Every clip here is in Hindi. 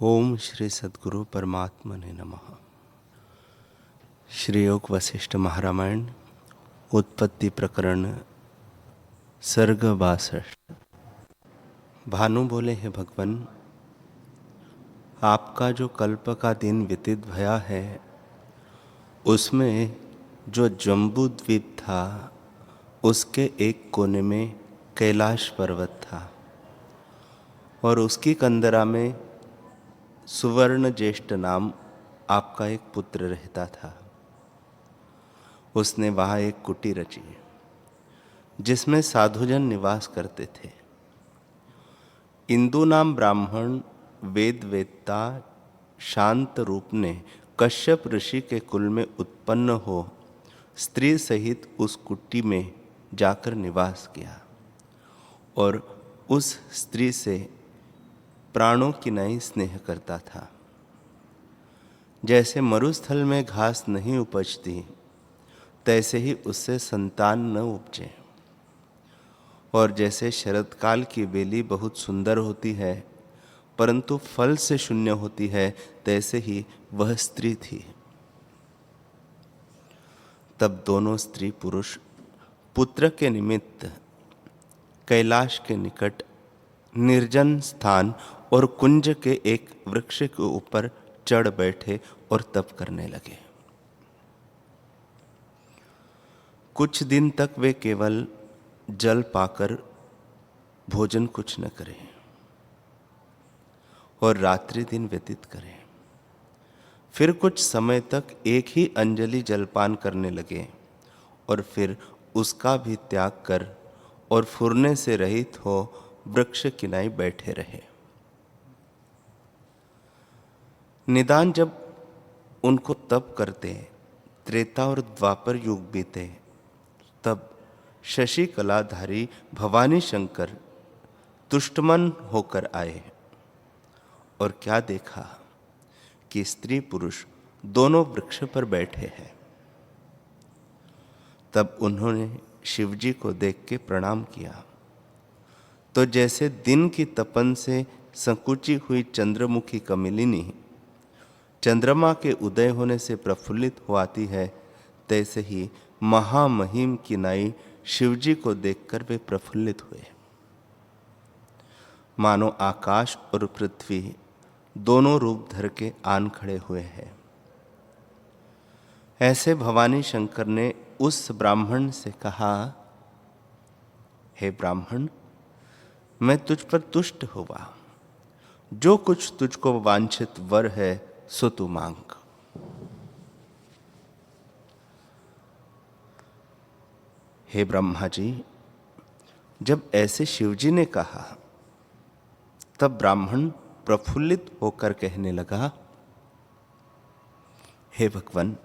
ओम श्री सद्गुरु परमात्मने नमः। श्री योग वशिष्ठ महारामायण उत्पत्ति प्रकरण सर्ग 62। भानु बोले, हे भगवान, आपका जो कल्प का दिन व्यतीत भया है उसमें जो जम्बू द्वीप था उसके एक कोने में कैलाश पर्वत था और उसकी कंदरा में सुवर्ण ज्येष्ठ नाम आपका एक पुत्र रहता था। उसने वहाँ एक कुटी रची जिसमें साधुजन निवास करते थे। इंदु नाम ब्राह्मण वेद वेत्ता शांत रूप ने कश्यप ऋषि के कुल में उत्पन्न हो स्त्री सहित उस कुटी में जाकर निवास किया और उस स्त्री से प्राणों की नई स्नेह करता था। जैसे मरुस्थल में घास नहीं उपजती तैसे ही उससे संतान न उपजे, और जैसे शरतकाल की बेली बहुत सुंदर होती है परंतु फल से शून्य होती है, तैसे ही वह स्त्री थी। तब दोनों स्त्री पुरुष पुत्र के निमित्त कैलाश के निकट निर्जन स्थान और कुंज के एक वृक्ष के ऊपर चढ़ बैठे और तप करने लगे। कुछ दिन तक वे केवल जल पाकर भोजन कुछ न करें और रात्रि दिन व्यतीत करें। फिर कुछ समय तक एक ही अंजलि जलपान करने लगे और फिर उसका भी त्याग कर और फुरने से रहित हो वृक्ष किनारे बैठे रहे। निदान जब उनको तप करते त्रेता और द्वापर युग बीते, तब शशि कलाधारी भवानी शंकर तुष्टमन होकर आए और क्या देखा कि स्त्री पुरुष दोनों वृक्ष पर बैठे हैं। तब उन्होंने शिवजी को देख के प्रणाम किया तो जैसे दिन की तपन से संकुची हुई चंद्रमुखी कमलिनी चंद्रमा के उदय होने से प्रफुल्लित हो आती है, तैसे ही महामहिम की नाई शिवजी को देखकर वे प्रफुल्लित हुए। मानो आकाश और पृथ्वी दोनों रूप धर के आन खड़े हुए हैं। ऐसे भवानी शंकर ने उस ब्राह्मण से कहा, हे ब्राह्मण, मैं तुझ पर तुष्ट हुआ। जो कुछ तुझको वांछित वर है सो तू मांग। हे ब्रह्मा जी, जब ऐसे शिवजी ने कहा तब ब्राह्मण प्रफुल्लित होकर कहने लगा, हे भगवान,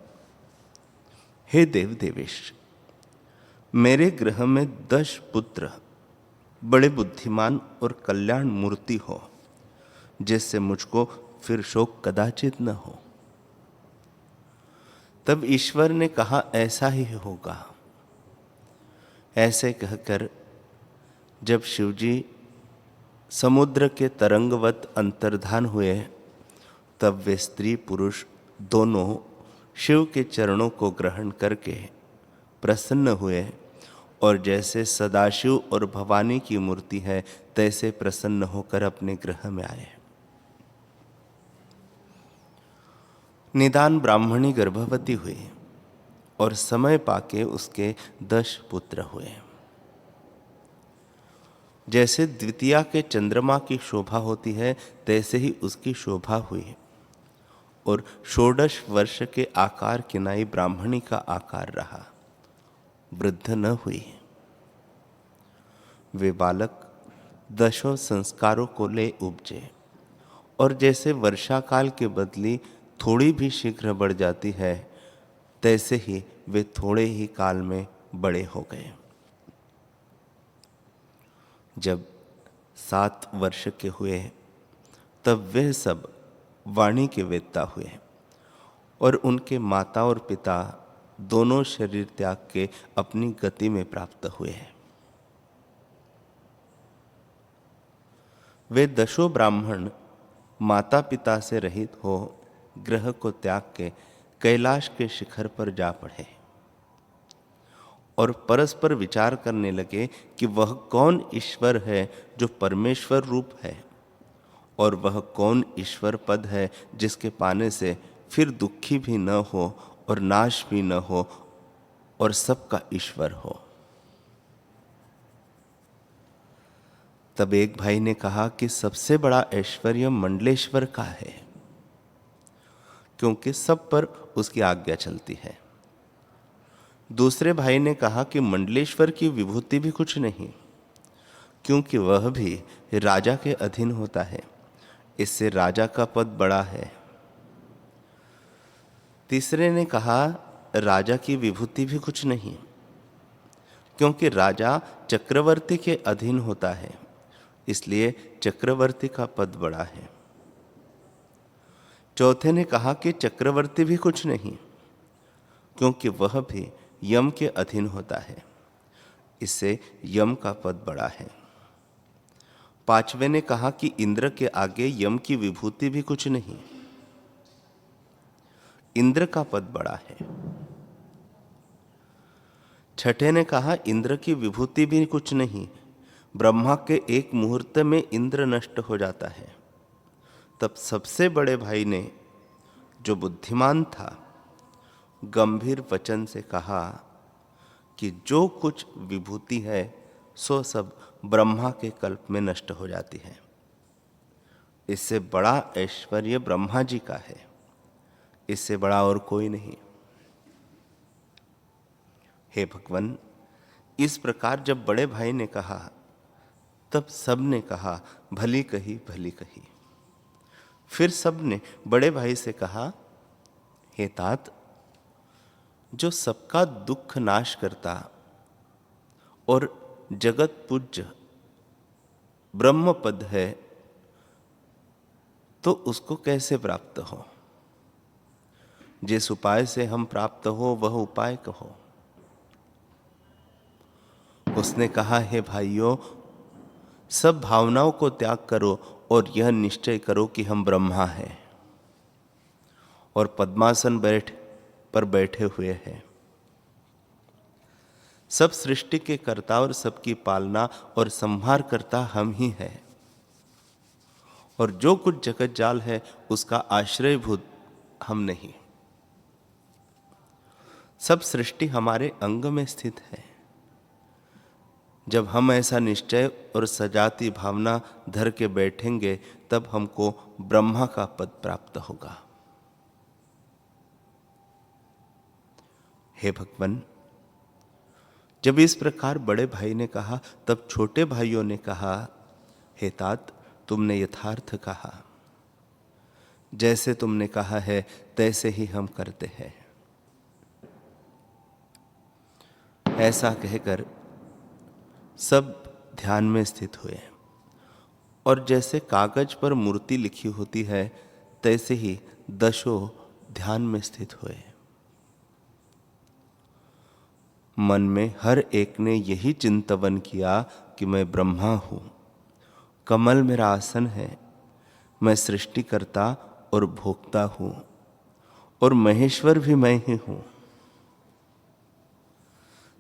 हे देव देवेश, मेरे गृह में 10 पुत्र बड़े बुद्धिमान और कल्याण मूर्ति हो, जिससे मुझको फिर शोक कदाचित न हो। तब ईश्वर ने कहा, ऐसा ही होगा। ऐसे कहकर जब शिवजी समुद्र के तरंगवत अंतर्धान हुए, तब वे स्त्री पुरुष दोनों शिव के चरणों को ग्रहण करके प्रसन्न हुए और जैसे सदाशिव और भवानी की मूर्ति है तैसे प्रसन्न होकर अपने गृह में आए। निदान ब्राह्मणी गर्भवती हुई और समय पाके उसके 10 पुत्र हुए। जैसे द्वितीया के चंद्रमा की शोभा होती है तैसे ही उसकी शोभा हुई और 16 वर्ष के आकार की नाई ब्राह्मणी का आकार रहा, वृद्ध न हुई। वे बालक 10 संस्कारों को ले उपजे और जैसे वर्षा काल के बदली थोड़ी भी शीघ्र बढ़ जाती है, तैसे ही वे थोड़े ही काल में बड़े हो गए। जब 7 वर्ष के हुए तब वे सब वाणी के वेत्ता हुए और उनके माता और पिता दोनों शरीर त्याग के अपनी गति में प्राप्त हुए। वे 10 ब्राह्मण माता पिता से रहित हो ग्रह को त्याग के कैलाश के शिखर पर जा पड़े और परस्पर विचार करने लगे कि वह कौन ईश्वर है जो परमेश्वर रूप है, और वह कौन ईश्वर पद है जिसके पाने से फिर दुखी भी न हो और नाश भी न हो और सबका ईश्वर हो। तब एक भाई ने कहा कि सबसे बड़ा ऐश्वर्य मंडलेश्वर का है, क्योंकि सब पर उसकी आज्ञा चलती है। दूसरे भाई ने कहा कि मंडलेश्वर की विभूति भी कुछ नहीं, क्योंकि वह भी राजा के अधीन होता है, इससे राजा का पद बड़ा है। तीसरे ने कहा राजा की विभूति भी कुछ नहीं, क्योंकि राजा चक्रवर्ती के अधीन होता है, इसलिए चक्रवर्ती का पद बड़ा है। चौथे ने कहा कि चक्रवर्ती भी कुछ नहीं, क्योंकि वह भी यम के अधीन होता है, इससे यम का पद बड़ा है। पांचवें ने कहा कि इंद्र के आगे यम की विभूति भी कुछ नहीं, इंद्र का पद बड़ा है। छठे ने कहा इंद्र की विभूति भी कुछ नहीं, ब्रह्मा के एक मुहूर्त में इंद्र नष्ट हो जाता है। तब सबसे बड़े भाई ने, जो बुद्धिमान था, गंभीर वचन से कहा कि जो कुछ विभूति है सो सब ब्रह्मा के कल्प में नष्ट हो जाती है, इससे बड़ा ऐश्वर्य ब्रह्मा जी का है, इससे बड़ा और कोई नहीं। हे भगवान, इस प्रकार जब बड़े भाई ने कहा तब सब ने कहा भली कही भली कही। फिर सब ने बड़े भाई से कहा, हे तात, जो सबका दुख नाश करता और जगत पूज्य ब्रह्म पद है, तो उसको कैसे प्राप्त हो? जिस उपाय से हम प्राप्त हो वह उपाय कहो। उसने कहा, हे भाइयों, सब भावनाओं को त्याग करो और यह निश्चय करो कि हम ब्रह्मा हैं और पद्मासन पर बैठे हुए हैं। सब सृष्टि के कर्ता और सबकी पालना और संहार करता हम ही हैं, और जो कुछ जगत जाल है उसका आश्रयभूत हम नहीं। सब सृष्टि हमारे अंग में स्थित है। जब हम ऐसा निश्चय और सजाती भावना धर के बैठेंगे तब हमको ब्रह्मा का पद प्राप्त होगा। हे भगवान, जब इस प्रकार बड़े भाई ने कहा तब छोटे भाइयों ने कहा, हे तात, तुमने यथार्थ कहा। जैसे तुमने कहा है तैसे ही हम करते हैं। ऐसा कहकर सब ध्यान में स्थित हुए और जैसे कागज पर मूर्ति लिखी होती है तैसे ही दशों ध्यान में स्थित हुए। मन में हर एक ने यही चिंतवन किया कि मैं ब्रह्मा हूं, कमल मेरा आसन है, मैं सृष्टिकर्ता और भोक्ता हूं और महेश्वर भी मैं ही हूं।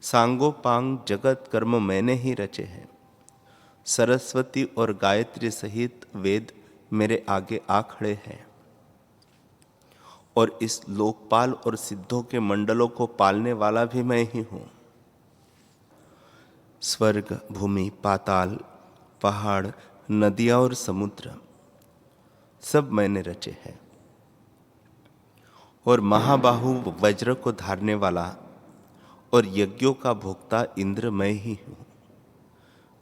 सांगोपांग जगत कर्म मैंने ही रचे हैं। सरस्वती और गायत्री सहित वेद मेरे आगे आ खड़े हैं और इस लोकपाल और सिद्धों के मंडलों को पालने वाला भी मैं ही हूं। स्वर्ग, भूमि, पाताल, पहाड़, नदियां और समुद्र सब मैंने रचे हैं और महाबाहु वज्र को धारने वाला और यज्ञों का भोक्ता इंद्र मैं ही हूं,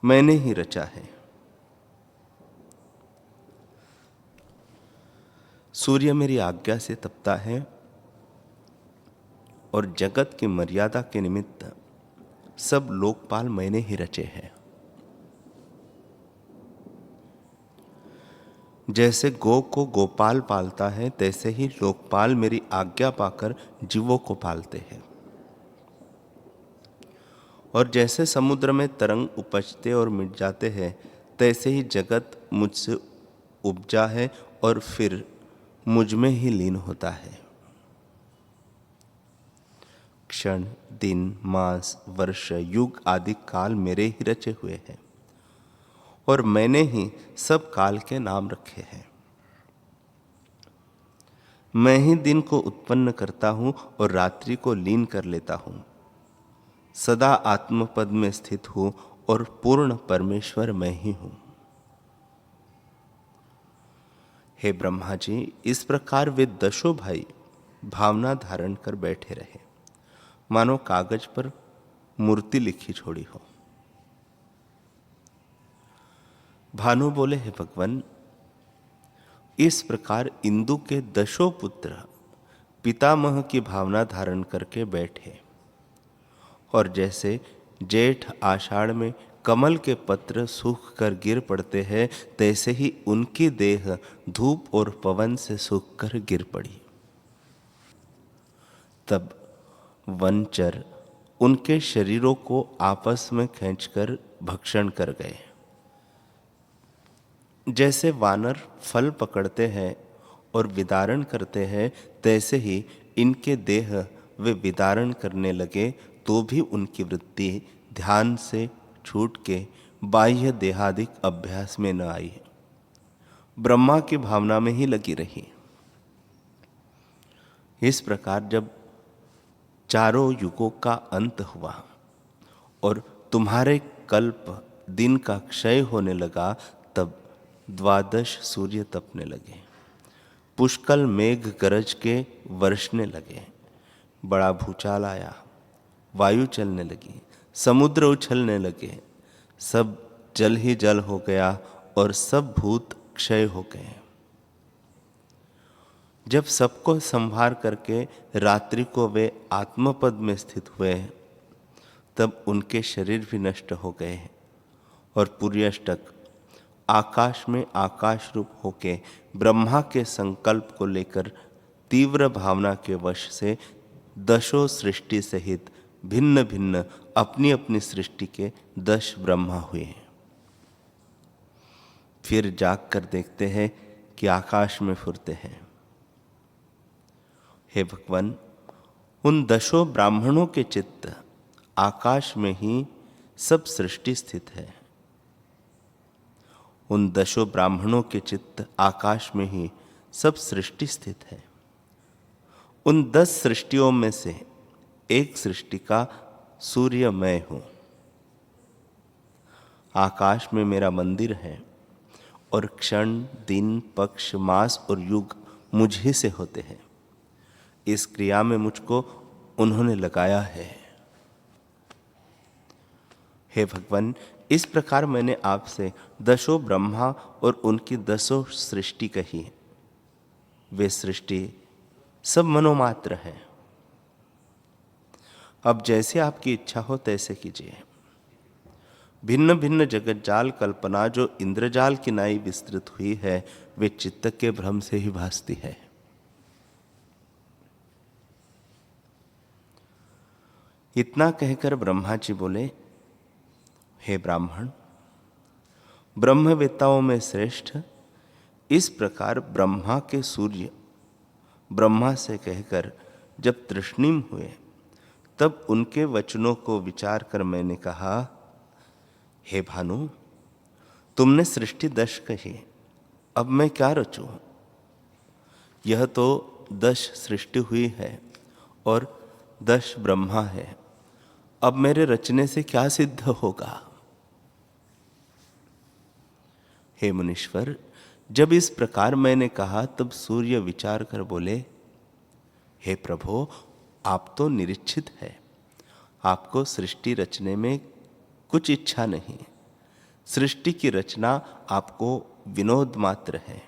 मैंने ही रचा है। सूर्य मेरी आज्ञा से तपता है और जगत की मर्यादा के निमित्त सब लोकपाल मैंने ही रचे हैं। जैसे गौ को गोपाल पालता है तैसे ही लोकपाल मेरी आज्ञा पाकर जीवों को पालते हैं। और जैसे समुद्र में तरंग उपजते और मिट जाते हैं तैसे ही जगत मुझसे उपजा है और फिर मुझ में ही लीन होता है। क्षण, दिन, मास, वर्ष, युग आदि काल मेरे ही रचे हुए हैं और मैंने ही सब काल के नाम रखे हैं। मैं ही दिन को उत्पन्न करता हूं और रात्रि को लीन कर लेता हूं। सदा आत्मपद में स्थित हूं और पूर्ण परमेश्वर मैं ही हूं। हे ब्रह्मा जी, इस प्रकार वे दशों भाई भावना धारण कर बैठे रहे, मानो कागज पर मूर्ति लिखी छोड़ी हो। भानु बोले, हे भगवान, इस प्रकार इंदु के दशों पुत्र पितामह की भावना धारण करके बैठे और जैसे जेठ आषाढ़ में कमल के पत्र सूख कर गिर पड़ते हैं, तैसे ही उनकी देह धूप और पवन से सूख कर गिर पड़ी। तब वनचर उनके शरीरों को आपस में खींचकर भक्षण कर गए। जैसे वानर फल पकड़ते हैं और विदारण करते हैं, तैसे ही इनके देह वे विदारण करने लगे, तो भी उनकी वृत्ति ध्यान से छूट के बाह्य देहादिक अभ्यास में न आई, ब्रह्मा की भावना में ही लगी रही। इस प्रकार जब चारों युगों का अंत हुआ और तुम्हारे कल्प दिन का क्षय होने लगा, तब 12 सूर्य तपने लगे, पुष्कल मेघ गरज के वर्षने लगे, बड़ा भूचाल आया, वायु चलने लगी, समुद्र उछलने लगे, सब जल ही जल हो गया और सब भूत क्षय हो गए। जब सबको संभार करके रात्रि को वे आत्मपद में स्थित हुए, तब उनके शरीर भी नष्ट हो गए और पुर्यष्टक आकाश में आकाश रूप होके ब्रह्मा के संकल्प को लेकर तीव्र भावना के वश से दशों सृष्टि सहित भिन्न भिन्न अपनी अपनी सृष्टि के 10 ब्रह्मा हुए। फिर जाग कर देखते हैं कि आकाश में फुरते हैं। हे भगवान, उन 10 ब्राह्मणों के चित्त आकाश में ही सब सृष्टि स्थित है। उन 10 ब्राह्मणों के चित्त आकाश में ही सब सृष्टि स्थित है। उन 10 सृष्टियों में से एक सृष्टि का सूर्य मैं हूं। आकाश में मेरा मंदिर है और क्षण, दिन, पक्ष, मास और युग मुझे से होते हैं। इस क्रिया में मुझको उन्होंने लगाया है। हे भगवान, इस प्रकार मैंने आपसे 10 ब्रह्मा और उनकी 10 सृष्टि कही। वे सृष्टि सब मनोमात्र है। अब जैसे आपकी इच्छा हो तैसे कीजिए। भिन्न भिन्न जगत जाल कल्पना जो इंद्रजाल की नाई विस्तृत हुई है, वे चित्त के भ्रम से ही भासती है। इतना कहकर ब्रह्मा जी बोले, हे ब्राह्मण, ब्रह्मवेत्ताओं में श्रेष्ठ इस प्रकार ब्रह्मा के सूर्य ब्रह्मा से कहकर जब तृष्णिम हुए, तब उनके वचनों को विचार कर मैंने कहा, हे भानु, तुमने सृष्टि 10 कही, अब मैं क्या रचूं? यह तो 10 सृष्टि हुई है और 10 ब्रह्मा है। अब मेरे रचने से क्या सिद्ध होगा? हे मुनीश्वर, जब इस प्रकार मैंने कहा, तब सूर्य विचार कर बोले, हे प्रभो, आप तो निरीक्षित है, आपको सृष्टि रचने में कुछ इच्छा नहीं। सृष्टि की रचना आपको विनोद मात्र है,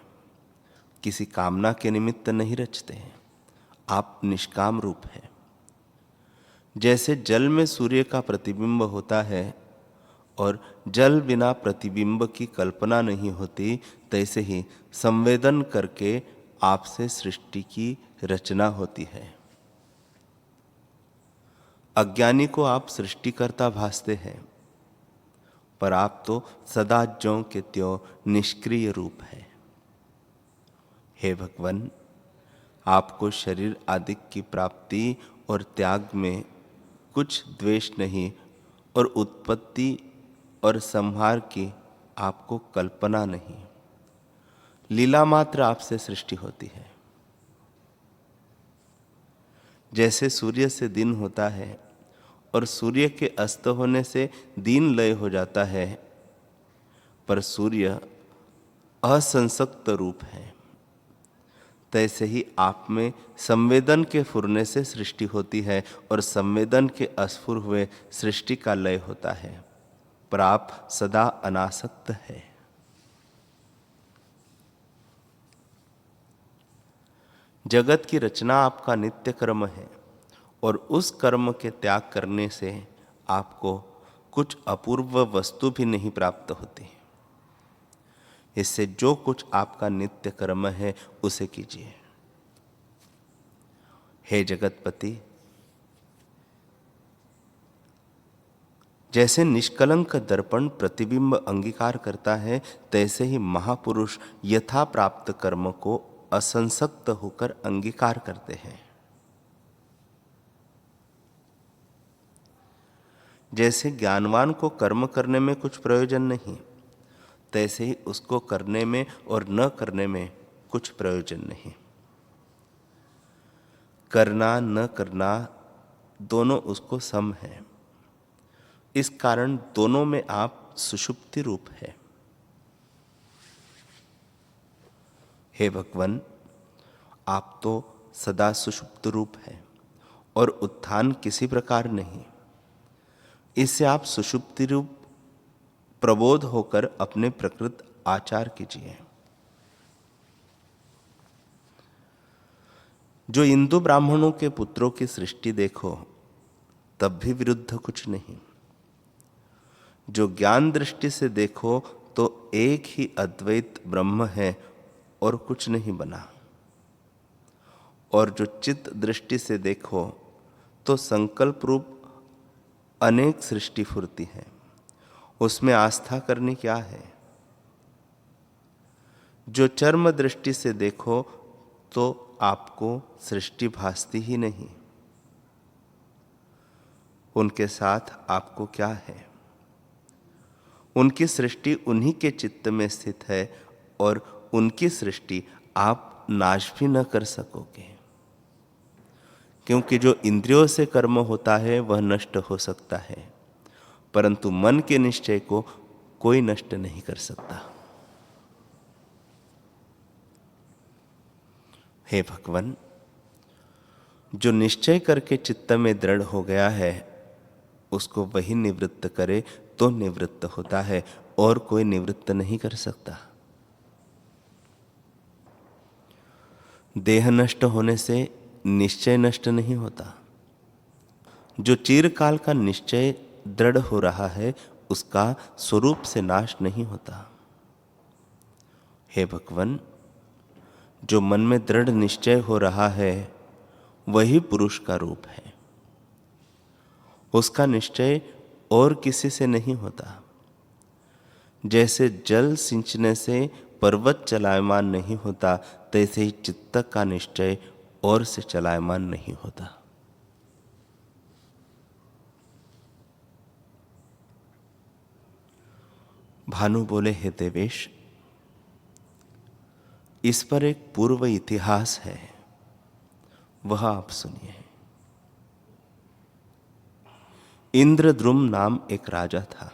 किसी कामना के निमित्त नहीं रचते हैं। आप निष्काम रूप है। जैसे जल में सूर्य का प्रतिबिंब होता है और जल बिना प्रतिबिंब की कल्पना नहीं होती, तैसे ही संवेदन करके आपसे सृष्टि की रचना होती है। अज्ञानी को आप सृष्टिकर्ता भासते हैं, पर आप तो सदा ज्यों के त्यों निष्क्रिय रूप है। हे भगवान, आपको शरीर आदि की प्राप्ति और त्याग में कुछ द्वेष नहीं और उत्पत्ति और संहार की आपको कल्पना नहीं। लीला मात्र आपसे सृष्टि होती है। जैसे सूर्य से दिन होता है और सूर्य के अस्त होने से दिन लय हो जाता है, पर सूर्य असंसक्त रूप है, तैसे ही आप में संवेदन के फुरने से सृष्टि होती है और संवेदन के अस्फुर हुए सृष्टि का लय होता है, पर आप सदा अनासक्त है। जगत की रचना आपका नित्य कर्म है और उस कर्म के त्याग करने से आपको कुछ अपूर्व वस्तु भी नहीं प्राप्त होती। इससे जो कुछ आपका नित्य कर्म है उसे कीजिए। हे जगतपति, जैसे निष्कलंक दर्पण प्रतिबिंब अंगीकार करता है, तैसे ही महापुरुष यथा प्राप्त कर्म को असंसक्त होकर अंगीकार करते हैं। जैसे ज्ञानवान को कर्म करने में कुछ प्रयोजन नहीं, तैसे ही उसको करने में और न करने में कुछ प्रयोजन नहीं। करना न करना दोनों उसको सम है। इस कारण दोनों में आप सुषुप्ति रूप है। हे भगवान, आप तो सदा सुषुप्त रूप है और उत्थान किसी प्रकार नहीं। इससे आप सुषुप्ति रूप प्रबोध होकर अपने प्रकृत आचार कीजिए। जो हिंदू ब्राह्मणों के पुत्रों की सृष्टि देखो, तब भी विरुद्ध कुछ नहीं। जो ज्ञान दृष्टि से देखो तो एक ही अद्वैत ब्रह्म है और कुछ नहीं बना। और जो चित्त दृष्टि से देखो तो संकल्प रूप अनेक सृष्टि फुरती है, उसमें आस्था करनी क्या है। जो चर्म दृष्टि से देखो तो आपको सृष्टि भासती ही नहीं। उनके साथ आपको क्या है। उनकी सृष्टि उन्हीं के चित्त में स्थित है और उनकी सृष्टि आप नाश भी न कर सकोगे, क्योंकि जो इंद्रियों से कर्म होता है वह नष्ट हो सकता है, परंतु मन के निश्चय को कोई नष्ट नहीं कर सकता। हे भगवान, जो निश्चय करके चित्त में दृढ़ हो गया है, उसको वही निवृत्त करे तो निवृत्त होता है और कोई निवृत्त नहीं कर सकता। देह नष्ट होने से निश्चय नष्ट नहीं होता। जो चिरकाल का निश्चय दृढ़ हो रहा है, उसका स्वरूप से नाश नहीं होता। हे भगवान, जो मन में दृढ़ निश्चय हो रहा है वही पुरुष का रूप है। उसका निश्चय और किसी से नहीं होता। जैसे जल सिंचने से पर्वत चलायमान नहीं होता, तैसे ही चित्त का निश्चय और से चलायमान नहीं होता। भानु बोले, हे देवेश, इस पर एक पूर्व इतिहास है, वह आप सुनिए। इंद्रद्रुम नाम एक राजा था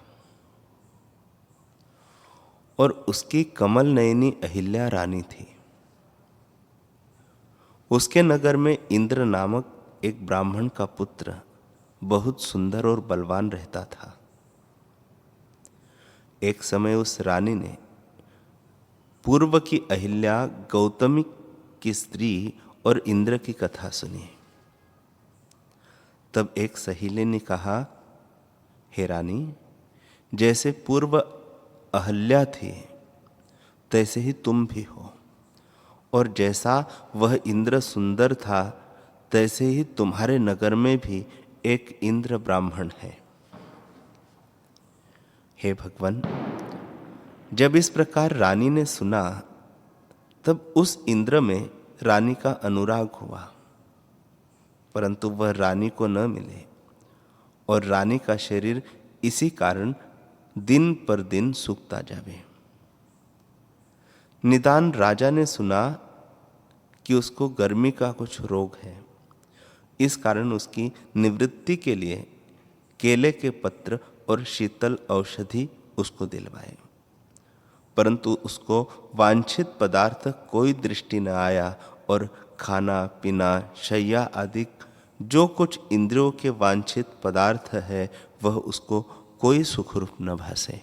और उसकी कमल नयनी अहिल्या रानी थी। उसके नगर में इंद्र नामक एक ब्राह्मण का पुत्र बहुत सुंदर और बलवान रहता था। एक समय उस रानी ने पूर्व की अहिल्या गौतमी की स्त्री और इंद्र की कथा सुनी। तब एक सहेली ने कहा, हे रानी, जैसे पूर्व अहल्या थी तैसे ही तुम भी हो, और जैसा वह इंद्र सुंदर था तैसे ही तुम्हारे नगर में भी एक इंद्र ब्राह्मण है। हे भगवान, जब इस प्रकार रानी ने सुना तब उस इंद्र में रानी का अनुराग हुआ, परंतु वह रानी को न मिले और रानी का शरीर इसी कारण दिन पर दिन सूखता जावे। निदान राजा ने सुना कि उसको गर्मी का कुछ रोग है, इस कारण उसकी निवृत्ति के लिए केले के पत्र और शीतल औषधि उसको दिलवाए, परंतु उसको वांछित पदार्थ कोई दृष्टि न आया और खाना पीना शैया आदि जो कुछ इंद्रियों के वांछित पदार्थ है वह उसको कोई सुखरूप न भासे।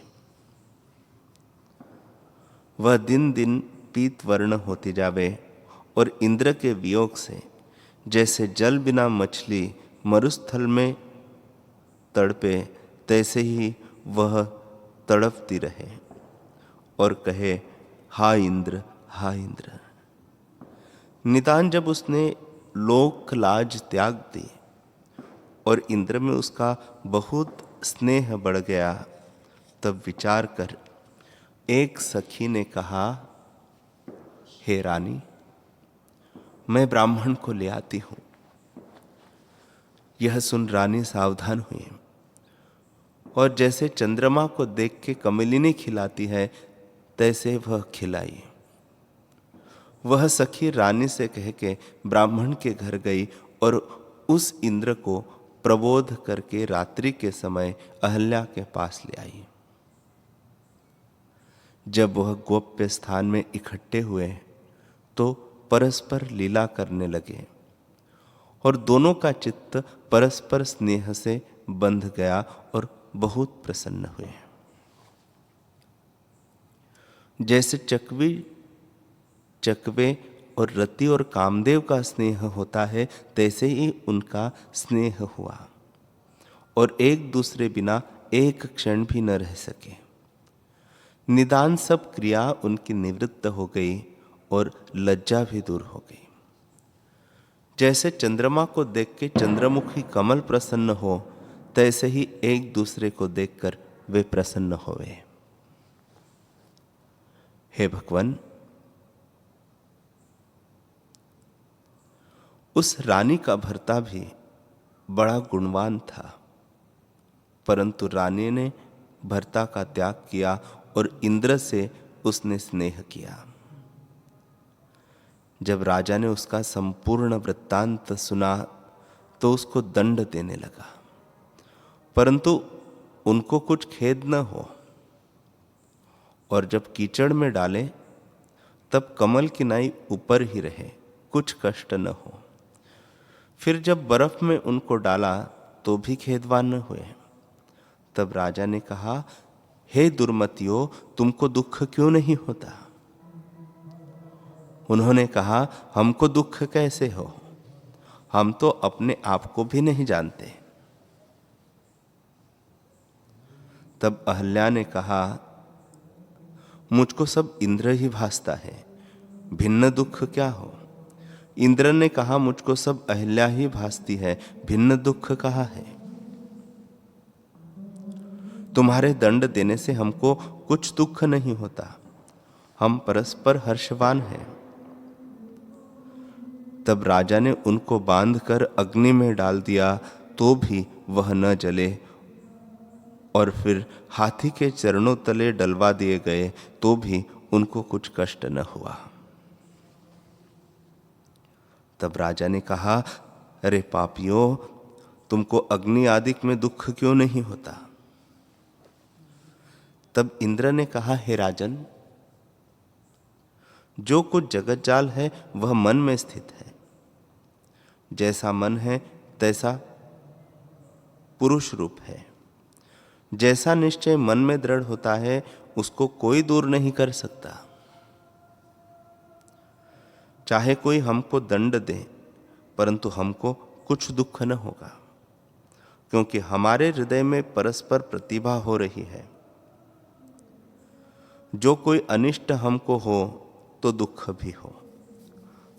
वह दिन दिन पीत वर्ण होती जावे और इंद्र के वियोग से जैसे जल बिना मछली मरुस्थल में तड़पे तैसे ही वह तड़पती रहे और कहे, हा इंद्र, हा इंद्र। निदान जब उसने लोक लाज त्याग दी और इंद्र में उसका बहुत स्नेह बढ़ गया, तब विचार कर एक सखी ने कहा, हे रानी, मैं ब्राह्मण को ले आती हूं। यह सुन रानी सावधान हुई और जैसे चंद्रमा को देख के कमलिनी खिलाती है तैसे वह खिलाई। वह सखी रानी से कह के ब्राह्मण के घर गई और उस इंद्र को प्रबोध करके रात्रि के समय अहल्या के पास ले आई। जब वह गोप्य स्थान में इकट्ठे हुए तो परस्पर लीला करने लगे और दोनों का चित्त परस्पर स्नेह से बंध गया और बहुत प्रसन्न हुए। जैसे चकवे और रति और कामदेव का स्नेह होता है तैसे ही उनका स्नेह हुआ और एक दूसरे बिना एक क्षण भी न रह सके। निदान सब क्रिया उनकी निवृत्त हो गई और लज्जा भी दूर हो गई। जैसे चंद्रमा को देख के चंद्रमुखी कमल प्रसन्न हो तैसे ही एक दूसरे को देखकर वे प्रसन्न होवे। हे भगवान, उस रानी का भर्ता भी बड़ा गुणवान था, परंतु रानी ने भर्ता का त्याग किया और इंद्र से उसने स्नेह किया। जब राजा ने उसका संपूर्ण वृत्तांत सुना तो उसको दंड देने लगा, परंतु उनको कुछ खेद न हो और जब कीचड़ में डाले तब कमल की नाई ऊपर ही रहे, कुछ कष्ट न हो। फिर जब बर्फ में उनको डाला तो भी खेदवान न हुए। तब राजा ने कहा, हे दुर्मतियों, तुमको दुख क्यों नहीं होता? उन्होंने कहा, हमको दुख कैसे हो, हम तो अपने आप को भी नहीं जानते। तब अहल्या ने कहा, मुझको सब इंद्र ही भासता है, भिन्न दुख क्या हो? इंद्र ने कहा, मुझको सब अहल्या ही भासती है, भिन्न दुख कहाँ है? तुम्हारे दंड देने से हमको कुछ दुख नहीं होता, हम परस्पर हर्षवान हैं। तब राजा ने उनको बांधकर अग्नि में डाल दिया तो भी वह न जले और फिर हाथी के चरणों तले डलवा दिए गए तो भी उनको कुछ कष्ट न हुआ। तब राजा ने कहा, अरे पापियों, तुमको अग्नि आदि में दुख क्यों नहीं होता? तब इंद्र ने कहा, हे राजन, जो कुछ जगत जाल है वह मन में स्थित है। जैसा मन है तैसा पुरुष रूप है। जैसा निश्चय मन में दृढ़ होता है उसको कोई दूर नहीं कर सकता। चाहे कोई हमको दंड दे परंतु हमको कुछ दुख न होगा, क्योंकि हमारे हृदय में परस्पर प्रतिभा हो रही है। जो कोई अनिष्ट हमको हो तो दुख भी हो,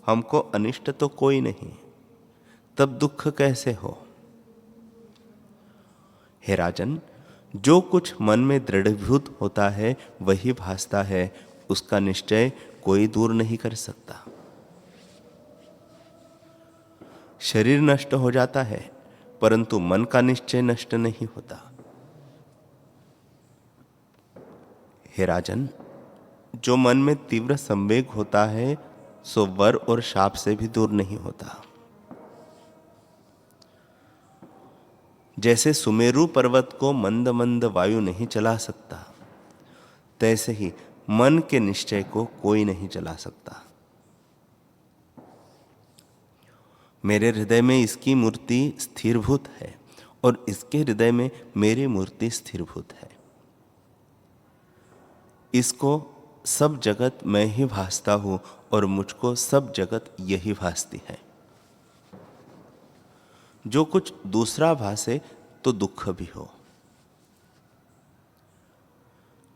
हमको अनिष्ट तो कोई नहीं, तब दुख कैसे हो? हे राजन, जो कुछ मन में दृढ़ीभूत होता है वही भासता है, उसका निश्चय कोई दूर नहीं कर सकता। शरीर नष्ट हो जाता है, परंतु मन का निश्चय नष्ट नहीं होता। हे राजन, जो मन में तीव्र संवेग होता है सो वर और शाप से भी दूर नहीं होता। जैसे सुमेरु पर्वत को मंद मंद वायु नहीं चला सकता, तैसे ही मन के निश्चय को कोई नहीं चला सकता। मेरे हृदय में इसकी मूर्ति स्थिरभूत है और इसके हृदय में मेरी मूर्ति स्थिरभूत है। इसको सब जगत मैं ही भासता हूं और मुझको सब जगत यही भासती है। जो कुछ दूसरा भासे तो दुख भी हो।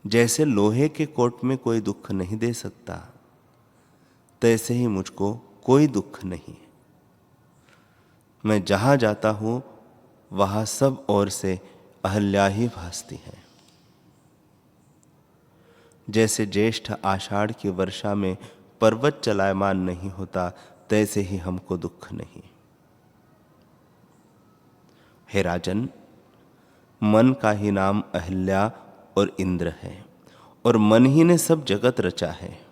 जैसे लोहे के कोट में कोई दुख नहीं दे सकता, तैसे ही मुझको कोई दुख नहीं। मैं जहां जाता हूं वहां सब ओर से अहल्या ही भासती है। जैसे ज्येष्ठ आषाढ़ की वर्षा में पर्वत चलायमान नहीं होता, तैसे ही हमको दुख नहीं। हे राजन, मन का ही नाम अहल्या और इंद्र है और मन ही ने सब जगत रचा है।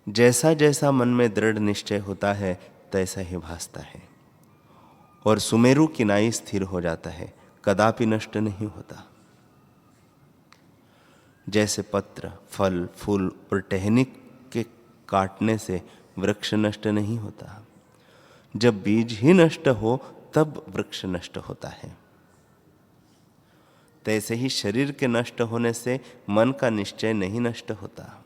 जैसा जैसा मन में दृढ़ निश्चय होता है तैसा ही भासता है और सुमेरु किनाई स्थिर हो जाता है, कदापि नष्ट नहीं होता। जैसे पत्र, फल, फूल और टहनी के काटने से वृक्ष नष्ट नहीं होता, जब बीज ही नष्ट हो तब वृक्ष नष्ट होता है। तैसे ही शरीर के नष्ट होने से मन का निश्चय नहीं नष्ट होता।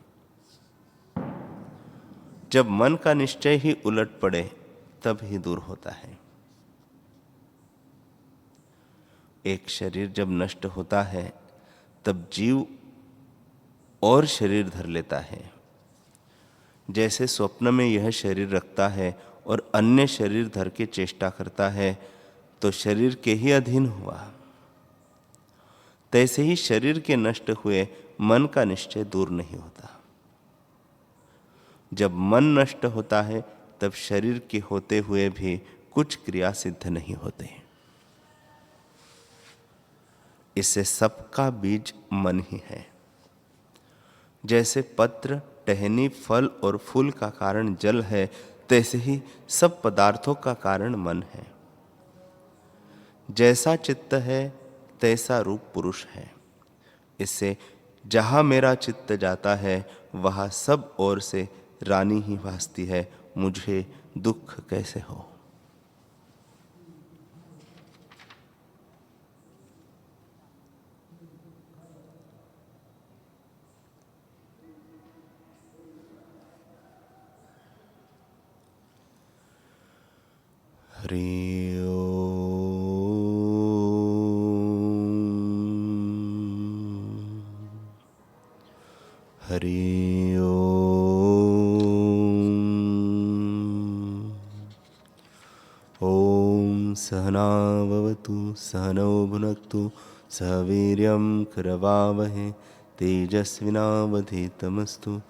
जब मन का निश्चय ही उलट पड़े तब ही दूर होता है। एक शरीर जब नष्ट होता है तब जीव और शरीर धर लेता है। जैसे स्वप्न में यह शरीर रखता है और अन्य शरीर धर के चेष्टा करता है तो शरीर के ही अधीन हुआ। तैसे ही शरीर के नष्ट हुए मन का निश्चय दूर नहीं होता। जब मन नष्ट होता है तब शरीर के होते हुए भी कुछ क्रिया सिद्ध नहीं होते। इससे सबका बीज मन ही है। जैसे पत्र, टहनी, फल और फूल का कारण जल है, तैसे ही सब पदार्थों का कारण मन है। जैसा चित्त है तैसा रूप पुरुष है। इससे जहां मेरा चित्त जाता है वहां सब ओर से रानी ही भासती है, मुझे दुख कैसे हो। हरि ओम। हरि ओम। सहना भवतु सहनौ भुनक्तु सह वीर्यं करवावहे तेजस्विनावधीतमस्तु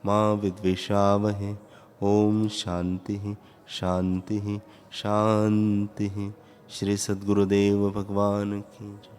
मा विद्विषावहे। ओम शांति शांति शांति। श्री सद्गुरुदेव भगवान की जय।